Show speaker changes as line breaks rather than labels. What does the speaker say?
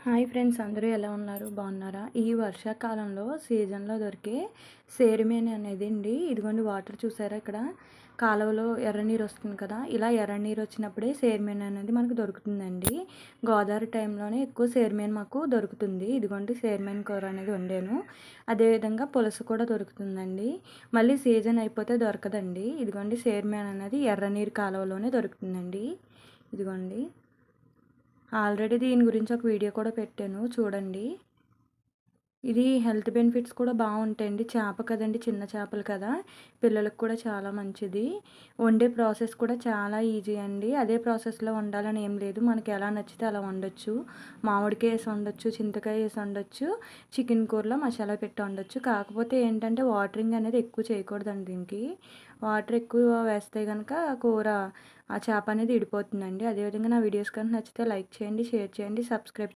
Hi friends, అందరూ ఎలా ఉన్నారు? బాగున్నారా? ఈ వర్షాకాలంలో సీజన్లో దొరికే సేరుమేను అనేది అండి. ఇదిగోండి వాటర్ చూసారా? ఇక్కడ కాలువలో ఎర్రనీరు వస్తుంది కదా, ఇలా ఎర్రనీరు వచ్చినప్పుడే సేరుమేను అనేది మనకు దొరుకుతుందండి. గోదావరి టైంలోనే ఎక్కువ సేరుమేను మాకు దొరుకుతుంది. ఇదిగోండి సేరుమేను కూర అనేది వండాను. అదేవిధంగా పులస కూడా దొరుకుతుందండి. మళ్ళీ సీజన్ అయిపోతే దొరకదండి. ఇదిగోండి సేరుమేను అనేది ఎర్రనీరు కాలువలోనే దొరుకుతుందండి. ఇదిగోండి ఆల్రెడీ దీని గురించి ఒక వీడియో కూడా పెట్టాను, చూడండి. ఇది హెల్త్ బెనిఫిట్స్ కూడా బాగుంటాయండి. చేప కదండి, చిన్న చేపలు కదా, పిల్లలకు కూడా చాలా మంచిది. వండే ప్రాసెస్ కూడా చాలా ఈజీ అండి. అదే ప్రాసెస్లో వండాలని ఏం లేదు, మనకి ఎలా నచ్చితే అలా వండొచ్చు. మామిడికాయ వేసి వండొచ్చు, చింతకాయ వేసి వండొచ్చు, చికెన్ కూరలో మసాలా పెట్టి వండొచ్చు. కాకపోతే ఏంటంటే వాటరింగ్ అనేది ఎక్కువ చేయకూడదండి దీనికి. వాటర్ ఎక్కువ వేస్తే కనుక కూర ఆ చేప అనేది ఇడిపోతుందండి. అదేవిధంగా నా వీడియోస్ కనుక నచ్చితే లైక్ చేయండి, షేర్ చేయండి, సబ్స్క్రైబ్